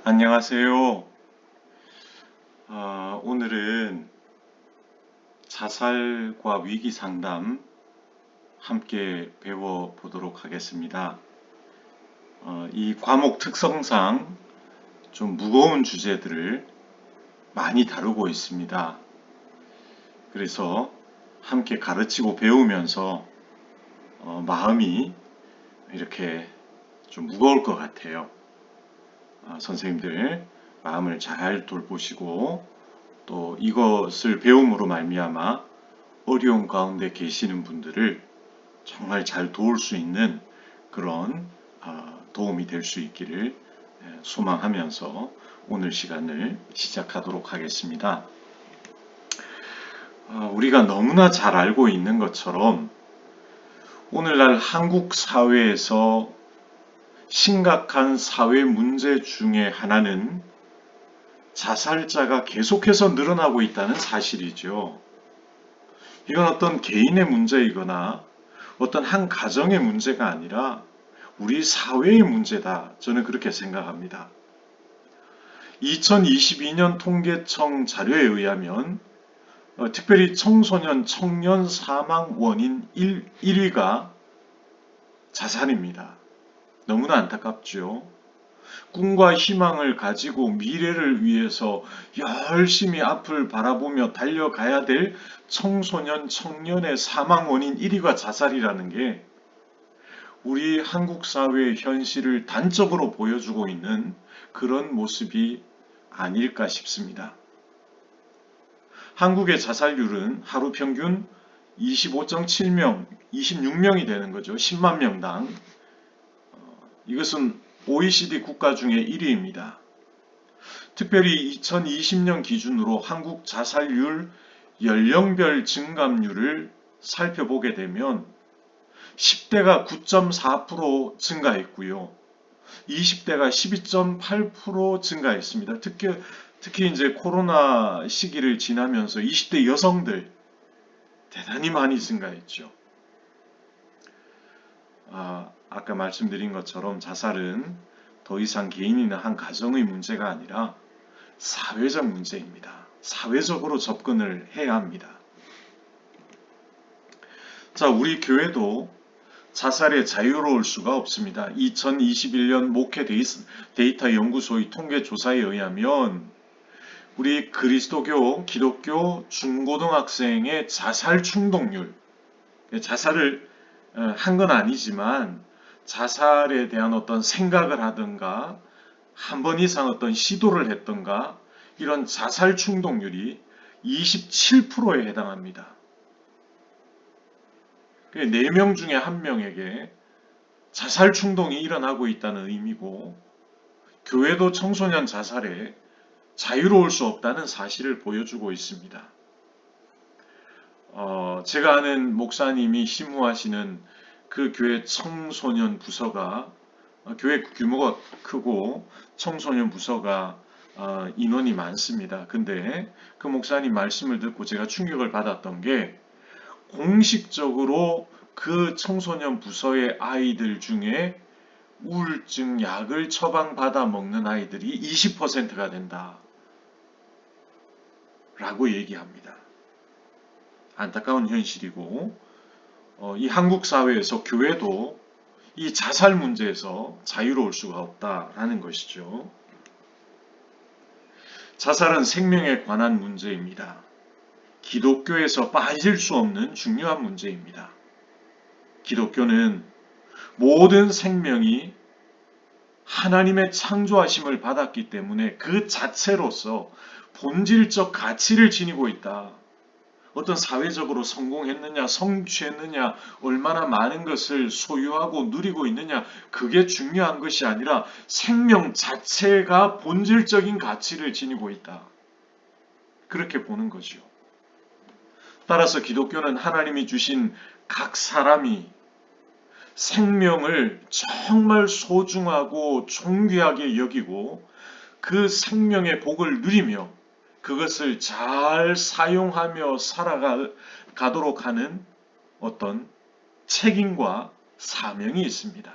안녕하세요. 오늘은 자살과 위기 상담 함께 배워보도록 하겠습니다. 이 과목 특성상 좀 무거운 주제들을 많이 다루고 있습니다. 그래서 함께 가르치고 배우면서 마음이 이렇게 좀 무거울 것 같아요. 선생님들 마음을 잘 돌보시고 또 이것을 배움으로 말미암아 어려운 가운데 계시는 분들을 정말 잘 도울 수 있는 그런 도움이 될 수 있기를 소망하면서 오늘 시간을 시작하도록 하겠습니다. 우리가 너무나 잘 알고 있는 것처럼 오늘날 한국 사회에서 심각한 사회 문제 중에 하나는 자살자가 계속해서 늘어나고 있다는 사실이죠. 이건 어떤 개인의 문제이거나 어떤 한 가정의 문제가 아니라 우리 사회의 문제다. 저는 그렇게 생각합니다. 2022년 통계청 자료에 의하면 특별히 청소년, 청년 사망 원인 1위가 자살입니다. 너무나 안타깝죠. 꿈과 희망을 가지고 미래를 위해서 열심히 앞을 바라보며 달려가야 될 청소년, 청년의 사망 원인 1위가 자살이라는 게 우리 한국 사회의 현실을 단적으로 보여주고 있는 그런 모습이 아닐까 싶습니다. 한국의 자살률은 하루 평균 25.7명, 26명이 되는 거죠. 10만 명당. 이것은 OECD 국가 중에 1위입니다. 특별히 2020년 기준으로 한국 자살률 연령별 증감률을 살펴보게 되면 10대가 9.4% 증가했고요. 20대가 12.8% 증가했습니다. 특히 이제 코로나 시기를 지나면서 20대 여성들 대단히 많이 증가했죠. 아까 말씀드린 것처럼 자살은 더 이상 개인이나 한 가정의 문제가 아니라 사회적 문제입니다. 사회적으로 접근을 해야 합니다. 자, 우리 교회도 자살에 자유로울 수가 없습니다. 2021년 목회 데이터 연구소의 통계조사에 의하면 우리 그리스도교, 기독교 중고등학생의 자살 충동률, 자살을 한 건 아니지만 자살에 대한 어떤 생각을 하든가 한 번 이상 어떤 시도를 했던가 이런 자살 충동률이 27%에 해당합니다. 4명 중에 1명에게 자살 충동이 일어나고 있다는 의미고 교회도 청소년 자살에 자유로울 수 없다는 사실을 보여주고 있습니다. 제가 아는 목사님이 심무하시는 그 교회 청소년 부서가 교회 규모가 크고 청소년 부서가 인원이 많습니다. 근데 그 목사님 말씀을 듣고 제가 충격을 받았던 게 공식적으로 그 청소년 부서의 아이들 중에 우울증 약을 처방받아 먹는 아이들이 20%가 된다. 라고 얘기합니다. 안타까운 현실이고 이 한국 사회에서 교회도 이 자살 문제에서 자유로울 수가 없다라는 것이죠. 자살은 생명에 관한 문제입니다. 기독교에서 빠질 수 없는 중요한 문제입니다. 기독교는 모든 생명이 하나님의 창조하심을 받았기 때문에 그 자체로서 본질적 가치를 지니고 있다. 어떤 사회적으로 성공했느냐, 성취했느냐, 얼마나 많은 것을 소유하고 누리고 있느냐, 그게 중요한 것이 아니라 생명 자체가 본질적인 가치를 지니고 있다. 그렇게 보는 거죠. 따라서 기독교는 하나님이 주신 각 사람이 생명을 정말 소중하고 존귀하게 여기고 그 생명의 복을 누리며 그것을 잘 사용하며 살아가도록 하는 어떤 책임과 사명이 있습니다.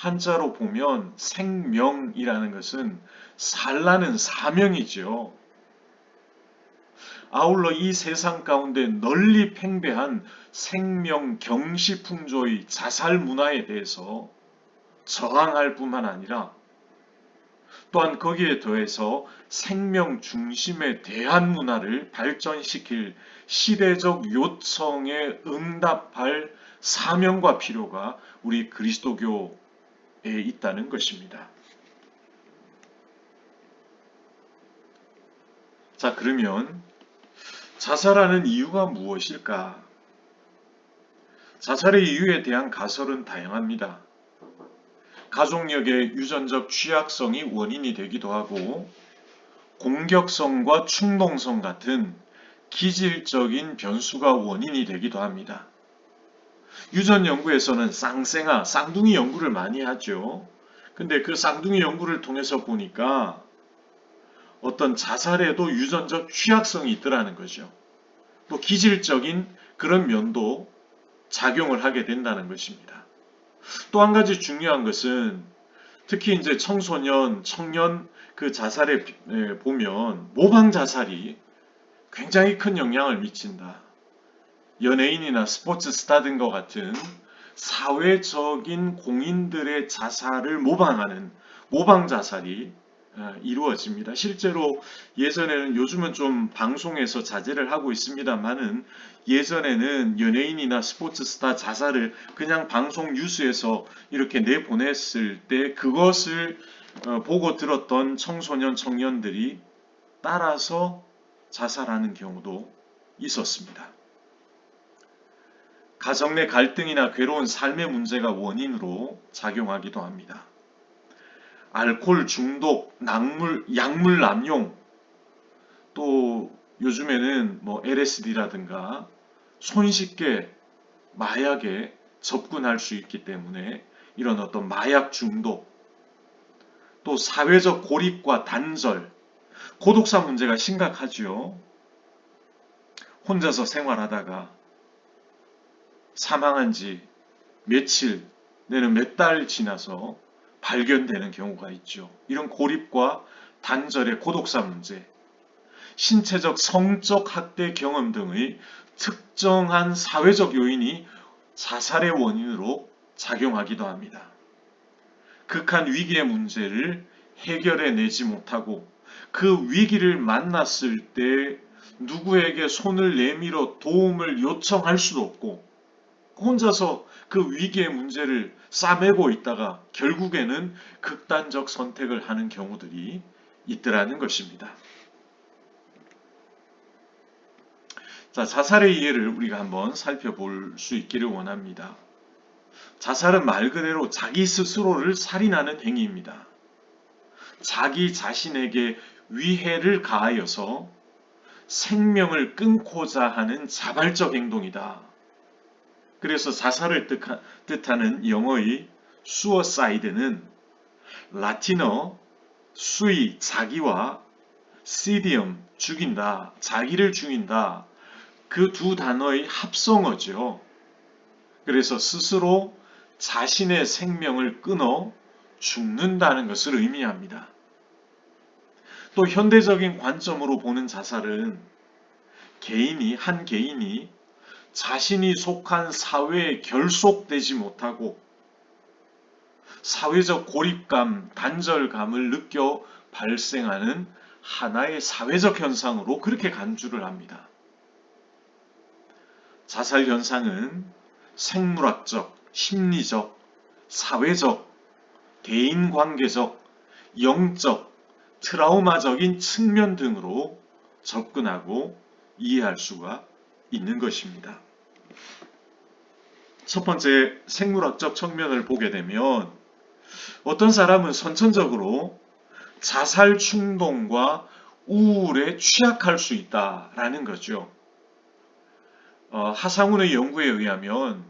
한자로 보면 생명이라는 것은 살라는 사명이지요. 아울러 이 세상 가운데 널리 팽배한 생명 경시풍조의 자살 문화에 대해서 저항할 뿐만 아니라 또한 거기에 더해서 생명 중심의 대한 문화를 발전시킬 시대적 요청에 응답할 사명과 필요가 우리 그리스도교에 있다는 것입니다. 자, 그러면 자살하는 이유가 무엇일까? 자살의 이유에 대한 가설은 다양합니다. 가족력의 유전적 취약성이 원인이 되기도 하고 공격성과 충동성 같은 기질적인 변수가 원인이 되기도 합니다. 유전 연구에서는 쌍생아, 쌍둥이 연구를 많이 하죠. 근데 그 쌍둥이 연구를 통해서 보니까 어떤 자살에도 유전적 취약성이 있더라는 거죠. 또 기질적인 그런 면도 작용을 하게 된다는 것입니다. 또 한 가지 중요한 것은 특히 이제 청소년, 청년 그 자살에 보면 모방 자살이 굉장히 큰 영향을 미친다. 연예인이나 스포츠 스타 등과 같은 사회적인 공인들의 자살을 모방하는 모방 자살이 이루어집니다. 실제로 예전에는 요즘은 좀 방송에서 자제를 하고 있습니다만은 예전에는 연예인이나 스포츠 스타 자살을 그냥 방송 뉴스에서 이렇게 내보냈을 때 그것을 보고 들었던 청소년 청년들이 따라서 자살하는 경우도 있었습니다. 가정 내 갈등이나 괴로운 삶의 문제가 원인으로 작용하기도 합니다. 알코올 중독, 약물 남용, 또 요즘에는 뭐 LSD라든가 손쉽게 마약에 접근할 수 있기 때문에 이런 어떤 마약 중독, 또 사회적 고립과 단절, 고독사 문제가 심각하지요. 혼자서 생활하다가 사망한 지 며칠 내는 몇 달 지나서 발견되는 경우가 있죠. 이런 고립과 단절의 고독사 문제, 신체적 성적 학대 경험 등의 특정한 사회적 요인이 자살의 원인으로 작용하기도 합니다. 극한 위기의 문제를 해결해 내지 못하고 그 위기를 만났을 때 누구에게 손을 내밀어 도움을 요청할 수도 없고 혼자서 그 위기의 문제를 싸매고 있다가 결국에는 극단적 선택을 하는 경우들이 있더라는 것입니다. 자, 자살의 이해를 우리가 한번 살펴볼 수 있기를 원합니다. 자살은 말 그대로 자기 스스로를 살인하는 행위입니다. 자기 자신에게 위해를 가하여서 생명을 끊고자 하는 자발적 행동이다. 그래서 자살을 뜻하는 영어의 suicide는 라틴어 sui, 자기와 sidium, 죽인다, 자기를 죽인다. 그 두 단어의 합성어죠. 그래서 스스로 자신의 생명을 끊어 죽는다는 것을 의미합니다. 또 현대적인 관점으로 보는 자살은 한 개인이 자신이 속한 사회에 결속되지 못하고 사회적 고립감, 단절감을 느껴 발생하는 하나의 사회적 현상으로 그렇게 간주를 합니다. 자살 현상은 생물학적, 심리적, 사회적, 대인관계적, 영적, 트라우마적인 측면 등으로 접근하고 이해할 수가 있는 것입니다. 첫 번째 생물학적 측면을 보게 되면 어떤 사람은 선천적으로 자살 충동과 우울에 취약할 수 있다라는 거죠. 하상운의 연구에 의하면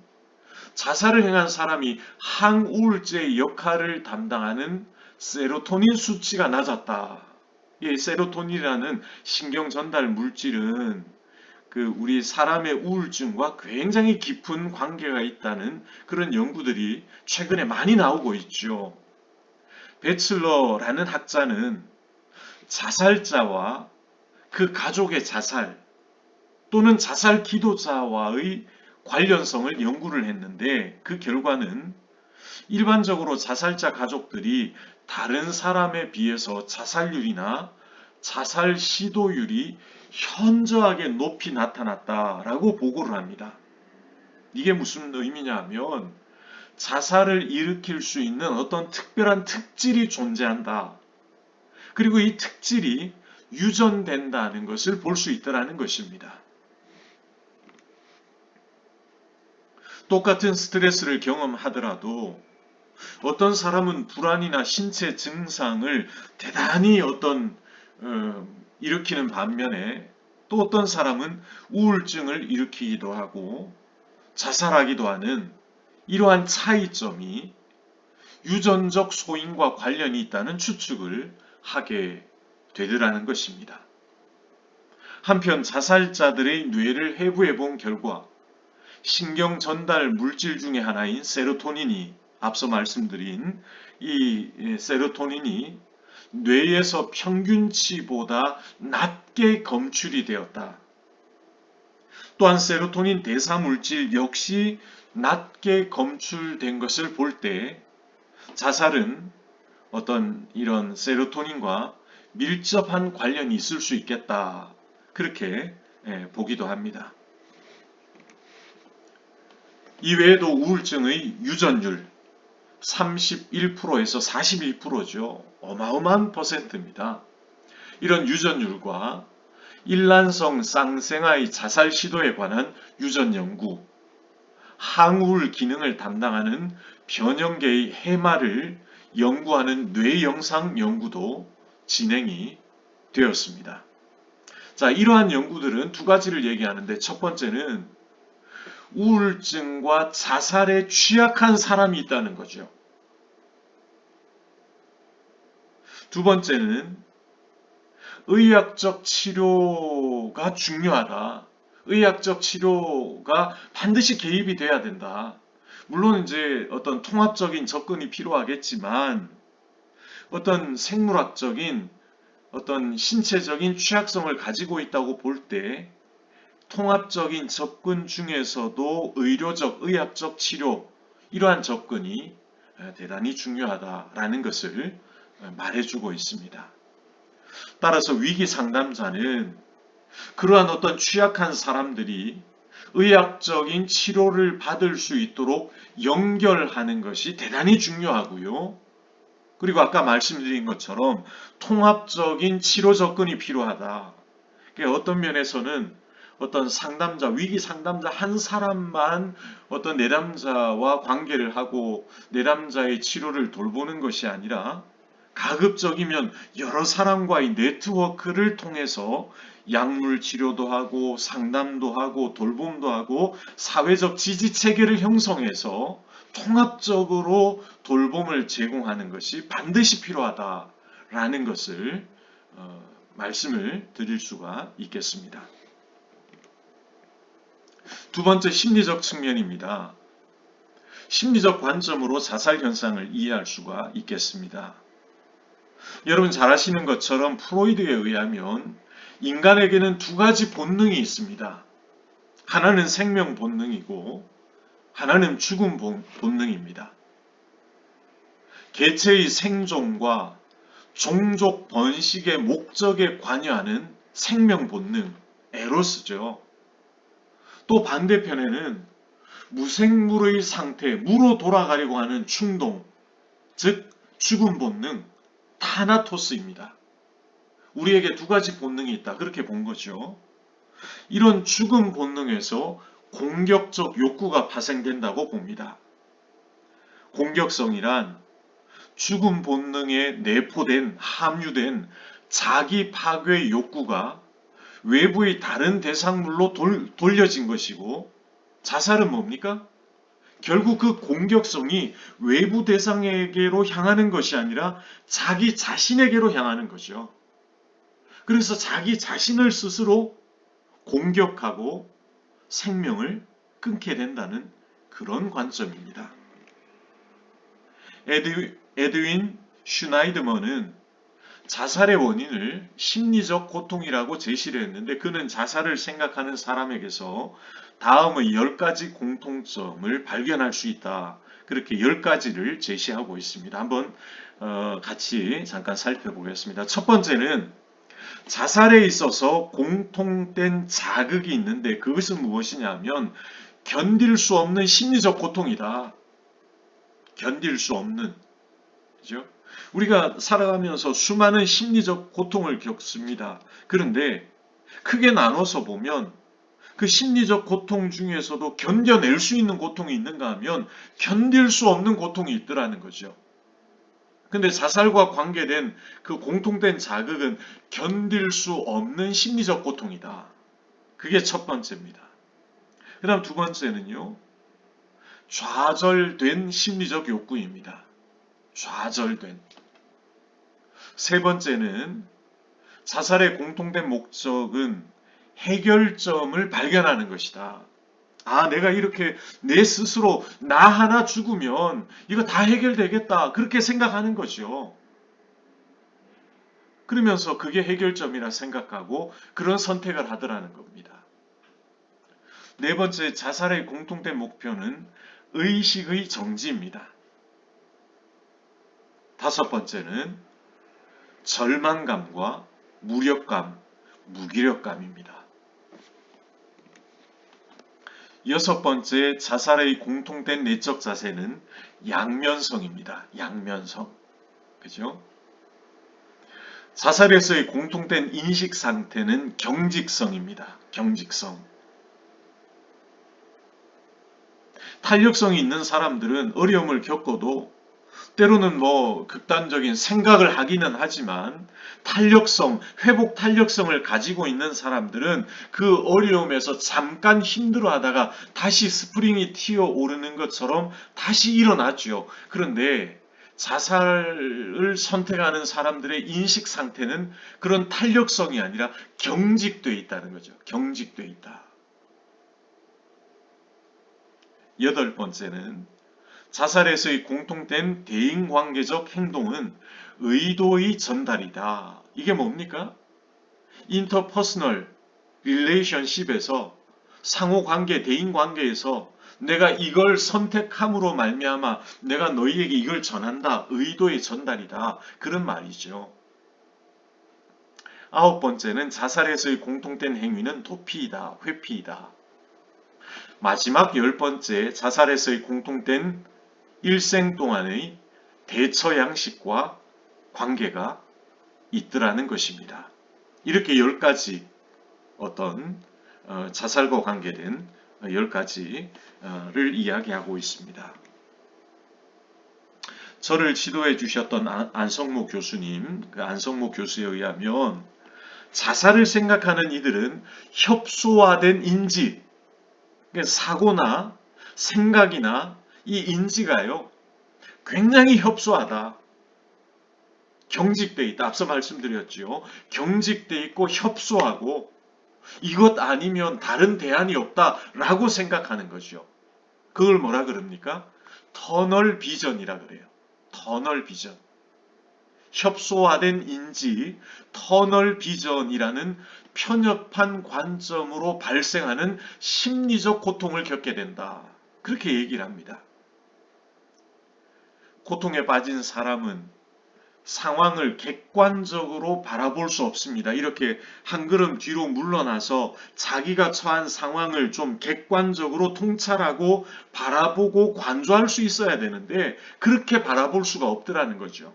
자살을 행한 사람이 항우울제의 역할을 담당하는 세로토닌 수치가 낮았다. 이 세로토닌이라는 신경 전달 물질은 우리 사람의 우울증과 굉장히 깊은 관계가 있다는 그런 연구들이 최근에 많이 나오고 있죠. 베틀러라는 학자는 자살자와 그 가족의 자살 또는 자살 기도자와의 관련성을 연구를 했는데 그 결과는 일반적으로 자살자 가족들이 다른 사람에 비해서 자살률이나 자살 시도율이 현저하게 높이 나타났다라고 보고를 합니다. 이게 무슨 의미냐 하면 자살을 일으킬 수 있는 어떤 특별한 특질이 존재한다. 그리고 이 특질이 유전된다는 것을 볼 수 있다는 것입니다. 똑같은 스트레스를 경험하더라도 어떤 사람은 불안이나 신체 증상을 대단히 일으키는 반면에 또 어떤 사람은 우울증을 일으키기도 하고 자살하기도 하는 이러한 차이점이 유전적 소인과 관련이 있다는 추측을 하게 되더라는 것입니다. 한편 자살자들의 뇌를 해부해 본 결과 신경 전달 물질 중의 하나인 세로토닌이 앞서 말씀드린 이 세로토닌이 뇌에서 평균치보다 낮게 검출이 되었다. 또한 세로토닌 대사 물질 역시 낮게 검출된 것을 볼 때 자살은 어떤 이런 세로토닌과 밀접한 관련이 있을 수 있겠다. 그렇게 보기도 합니다. 이외에도 우울증의 유전율 31%에서 41%죠. 어마어마한 퍼센트입니다. 이런 유전율과 일란성 쌍생아의 자살 시도에 관한 유전 연구, 항우울 기능을 담당하는 변형계의 해마를 연구하는 뇌영상 연구도 진행이 되었습니다. 자, 이러한 연구들은 두 가지를 얘기하는데 첫 번째는 우울증과 자살에 취약한 사람이 있다는 거죠. 두 번째는 의학적 치료가 중요하다. 의학적 치료가 반드시 개입이 돼야 된다. 물론 이제 어떤 통합적인 접근이 필요하겠지만 어떤 생물학적인 어떤 신체적인 취약성을 가지고 있다고 볼 때 통합적인 접근 중에서도 의료적, 의학적 치료 이러한 접근이 대단히 중요하다라는 것을 말해주고 있습니다. 따라서 위기 상담자는 그러한 어떤 취약한 사람들이 의학적인 치료를 받을 수 있도록 연결하는 것이 대단히 중요하고요. 그리고 아까 말씀드린 것처럼 통합적인 치료 접근이 필요하다. 어떤 면에서는 어떤 상담자, 위기 상담자 한 사람만 어떤 내담자와 관계를 하고 내담자의 치료를 돌보는 것이 아니라 가급적이면 여러 사람과의 네트워크를 통해서 약물 치료도 하고 상담도 하고 돌봄도 하고 사회적 지지 체계를 형성해서 통합적으로 돌봄을 제공하는 것이 반드시 필요하다라는 것을 말씀을 드릴 수가 있겠습니다. 두 번째 심리적 측면입니다. 심리적 관점으로 자살 현상을 이해할 수가 있겠습니다. 여러분 잘 아시는 것처럼 프로이드에 의하면 인간에게는 두 가지 본능이 있습니다. 하나는 생명 본능이고 하나는 죽음 본능입니다. 개체의 생존과 종족 번식의 목적에 관여하는 생명 본능, 에로스죠. 또 반대편에는 무생물의 상태, 무로 돌아가려고 하는 충동, 즉 죽음 본능, 타나토스입니다. 우리에게 두 가지 본능이 있다. 그렇게 본 거죠. 이런 죽음 본능에서 공격적 욕구가 파생된다고 봅니다. 공격성이란 죽음 본능에 내포된, 함유된 자기 파괴 욕구가 외부의 다른 대상물로 돌려진 것이고, 자살은 뭡니까? 결국 그 공격성이 외부 대상에게로 향하는 것이 아니라 자기 자신에게로 향하는 거죠. 그래서 자기 자신을 스스로 공격하고 생명을 끊게 된다는 그런 관점입니다. 에드윈 슈나이드먼은 자살의 원인을 심리적 고통이라고 제시를 했는데, 그는 자살을 생각하는 사람에게서 다음의 10가지 공통점을 발견할 수 있다. 그렇게 10가지를 제시하고 있습니다. 한번 같이 잠깐 살펴보겠습니다. 첫 번째는 자살에 있어서 공통된 자극이 있는데, 그것은 무엇이냐면 견딜 수 없는 심리적 고통이다. 견딜 수 없는, 그죠? 우리가 살아가면서 수많은 심리적 고통을 겪습니다. 그런데 크게 나눠서 보면 그 심리적 고통 중에서도 견뎌낼 수 있는 고통이 있는가 하면 견딜 수 없는 고통이 있더라는 거죠. 근데 자살과 관계된 그 공통된 자극은 견딜 수 없는 심리적 고통이다. 그게 첫 번째입니다. 그 다음 두 번째는요, 좌절된 심리적 욕구입니다. 좌절된. 세 번째는 자살의 공통된 목적은 해결점을 발견하는 것이다. 아, 내가 이렇게 내 스스로 나 하나 죽으면 이거 다 해결되겠다. 그렇게 생각하는 거죠. 그러면서 그게 해결점이라 생각하고 그런 선택을 하더라는 겁니다. 네 번째, 자살의 공통된 목표는 의식의 정지입니다. 다섯 번째는 절망감과 무력감, 무기력감입니다. 여섯 번째, 자살의 공통된 내적 자세는 양면성입니다. 양면성. 그죠? 자살에서의 공통된 인식 상태는 경직성입니다. 경직성. 탄력성이 있는 사람들은 어려움을 겪어도 때로는 극단적인 생각을 하기는 하지만 탄력성, 회복 탄력성을 가지고 있는 사람들은 그 어려움에서 잠깐 힘들어하다가 다시 스프링이 튀어 오르는 것처럼 다시 일어나죠. 그런데 자살을 선택하는 사람들의 인식 상태는 그런 탄력성이 아니라 경직되어 있다는 거죠. 경직되어 있다. 여덟 번째는 자살에서의 공통된 대인관계적 행동은 의도의 전달이다. 이게 뭡니까? 인터퍼스널 릴레이션십에서 상호관계, 대인관계에서 내가 이걸 선택함으로 말미암아 내가 너희에게 이걸 전한다. 의도의 전달이다. 그런 말이죠. 아홉 번째는 자살에서의 공통된 행위는 도피이다. 회피이다. 마지막 열 번째, 자살에서의 공통된 일생 동안의 대처 양식과 관계가 있더라는 것입니다. 이렇게 10가지 어떤 자살과 관계된 10가지를 이야기하고 있습니다. 저를 지도해 주셨던 안성모 교수님, 그 안성모 교수에 의하면 자살을 생각하는 이들은 협소화된 인지, 사고나 생각이나 이 인지가요, 굉장히 협소하다. 경직돼 있다. 앞서 말씀드렸죠. 경직돼 있고 협소하고 이것 아니면 다른 대안이 없다라고 생각하는 거죠. 그걸 뭐라 그럽니까? 터널 비전이라 그래요. 터널 비전. 협소화된 인지, 터널 비전이라는 편협한 관점으로 발생하는 심리적 고통을 겪게 된다. 그렇게 얘기를 합니다. 고통에 빠진 사람은 상황을 객관적으로 바라볼 수 없습니다. 이렇게 한 걸음 뒤로 물러나서 자기가 처한 상황을 좀 객관적으로 통찰하고 바라보고 관조할 수 있어야 되는데 그렇게 바라볼 수가 없더라는 거죠.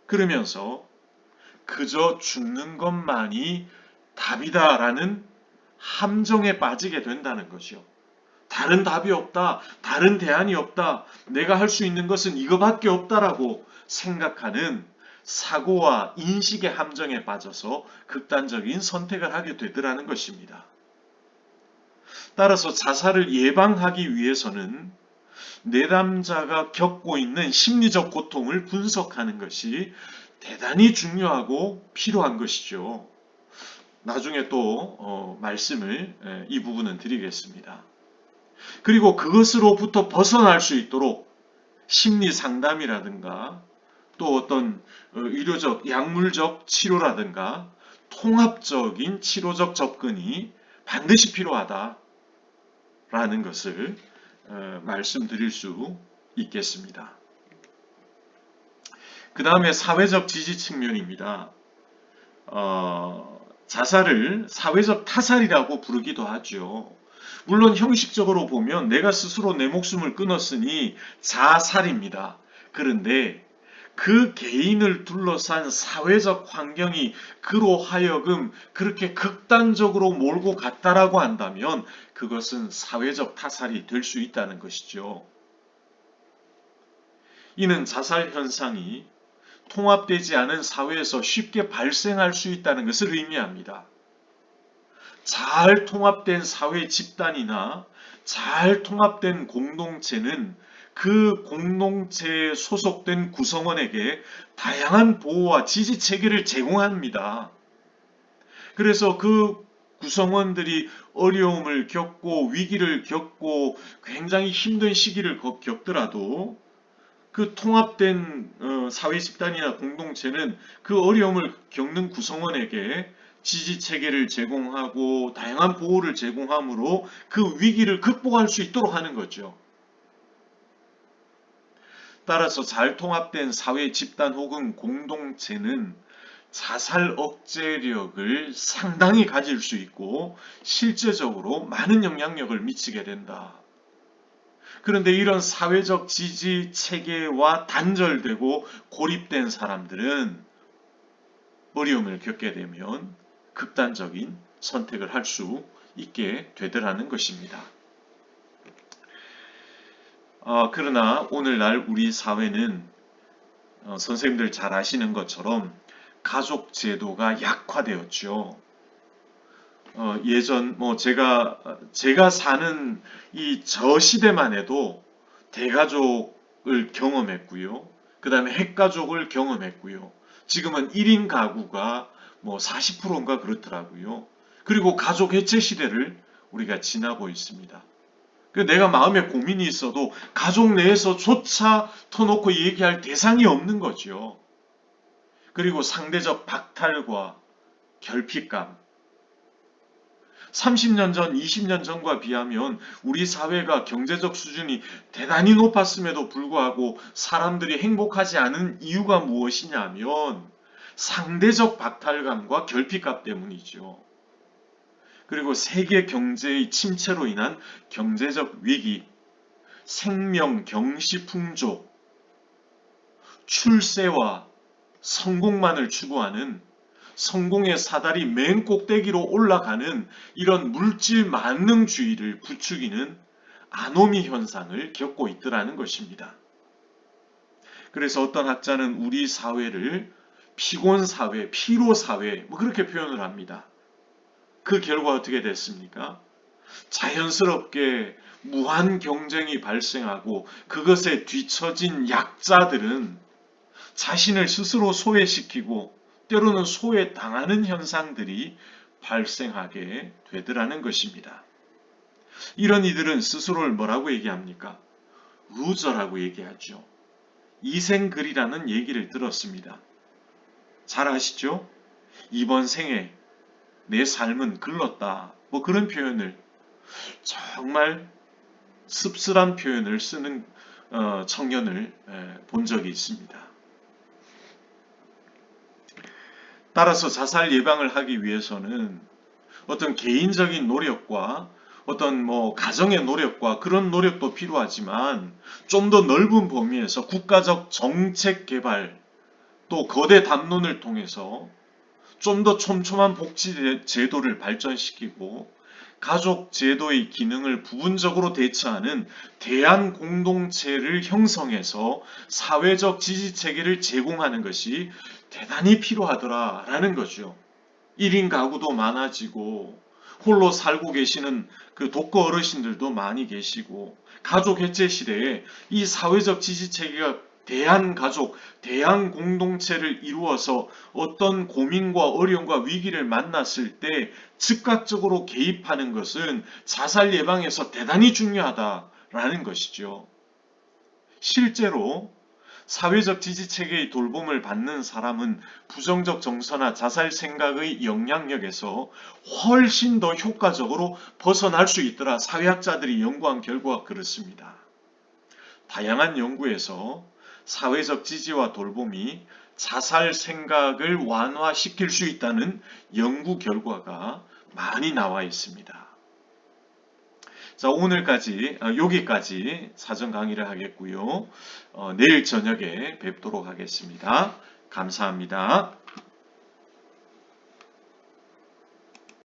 그러면서 그저 죽는 것만이 답이다라는 함정에 빠지게 된다는 거죠. 다른 답이 없다. 다른 대안이 없다. 내가 할 수 있는 것은 이거밖에 없다라고 생각하는 사고와 인식의 함정에 빠져서 극단적인 선택을 하게 되더라는 것입니다. 따라서 자살을 예방하기 위해서는 내담자가 겪고 있는 심리적 고통을 분석하는 것이 대단히 중요하고 필요한 것이죠. 나중에 또 말씀을 이 부분은 드리겠습니다. 그리고 그것으로부터 벗어날 수 있도록 심리 상담이라든가 또 어떤 의료적, 약물적 치료라든가 통합적인 치료적 접근이 반드시 필요하다라는 것을 말씀드릴 수 있겠습니다. 그 다음에 사회적 지지 측면입니다. 자살을 사회적 타살이라고 부르기도 하죠. 물론 형식적으로 보면 내가 스스로 내 목숨을 끊었으니 자살입니다. 그런데 그 개인을 둘러싼 사회적 환경이 그로 하여금 그렇게 극단적으로 몰고 갔다라고 한다면 그것은 사회적 타살이 될 수 있다는 것이죠. 이는 자살 현상이 통합되지 않은 사회에서 쉽게 발생할 수 있다는 것을 의미합니다. 잘 통합된 사회 집단이나 잘 통합된 공동체는 그 공동체에 소속된 구성원에게 다양한 보호와 지지 체계를 제공합니다. 그래서 그 구성원들이 어려움을 겪고 위기를 겪고 굉장히 힘든 시기를 겪더라도 그 통합된 사회 집단이나 공동체는 그 어려움을 겪는 구성원에게 지지 체계를 제공하고 다양한 보호를 제공함으로 그 위기를 극복할 수 있도록 하는 거죠. 따라서 잘 통합된 사회 집단 혹은 공동체는 자살 억제력을 상당히 가질 수 있고 실제적으로 많은 영향력을 미치게 된다. 그런데 이런 사회적 지지 체계와 단절되고 고립된 사람들은 어려움을 겪게 되면 극단적인 선택을 할 수 있게 되더라는 것입니다. 그러나 오늘날 우리 사회는 선생님들 잘 아시는 것처럼 가족 제도가 약화되었죠. 예전 제가 사는 이 저 시대만 해도 대가족을 경험했고요. 그 다음에 핵가족을 경험했고요. 지금은 1인 가구가 40%인가 그렇더라고요. 그리고 가족 해체 시대를 우리가 지나고 있습니다. 내가 마음에 고민이 있어도 가족 내에서조차 터놓고 얘기할 대상이 없는 거죠. 그리고 상대적 박탈과 결핍감, 30년 전, 20년 전과 비하면 우리 사회가 경제적 수준이 대단히 높았음에도 불구하고 사람들이 행복하지 않은 이유가 무엇이냐면 상대적 박탈감과 결핍감 때문이죠. 그리고 세계 경제의 침체로 인한 경제적 위기, 생명 경시 풍조, 출세와 성공만을 추구하는 성공의 사다리 맨 꼭대기로 올라가는 이런 물질 만능주의를 부추기는 아노미 현상을 겪고 있더라는 것입니다. 그래서 어떤 학자는 우리 사회를 피곤사회, 피로사회 그렇게 표현을 합니다. 그 결과 어떻게 됐습니까? 자연스럽게 무한 경쟁이 발생하고 그것에 뒤처진 약자들은 자신을 스스로 소외시키고 때로는 소외당하는 현상들이 발생하게 되더라는 것입니다. 이런 이들은 스스로를 뭐라고 얘기합니까? 루저라고 얘기하죠. 이생글이라는 얘기를 들었습니다. 잘 아시죠? 이번 생에 내 삶은 글렀다. 그런 표현을 정말 씁쓸한 표현을 쓰는 청년을 본 적이 있습니다. 따라서 자살 예방을 하기 위해서는 어떤 개인적인 노력과 어떤 가정의 노력과 그런 노력도 필요하지만 좀 더 넓은 범위에서 국가적 정책 개발 또 거대 담론을 통해서 좀 더 촘촘한 복지 제도를 발전시키고 가족 제도의 기능을 부분적으로 대처하는 대안 공동체를 형성해서 사회적 지지 체계를 제공하는 것이 대단히 필요하더라라는 거죠. 1인 가구도 많아지고 홀로 살고 계시는 그 독거 어르신들도 많이 계시고 가족 해체 시대에 이 사회적 지지 체계가 대한가족, 대한공동체를 이루어서 어떤 고민과 어려움과 위기를 만났을 때 즉각적으로 개입하는 것은 자살 예방에서 대단히 중요하다라는 것이죠. 실제로 사회적 지지체계의 돌봄을 받는 사람은 부정적 정서나 자살 생각의 영향력에서 훨씬 더 효과적으로 벗어날 수 있더라. 사회학자들이 연구한 결과가 그렇습니다. 다양한 연구에서 사회적 지지와 돌봄이 자살 생각을 완화시킬 수 있다는 연구 결과가 많이 나와 있습니다. 자, 오늘까지 여기까지 사전 강의를 하겠고요. 내일 저녁에 뵙도록 하겠습니다. 감사합니다.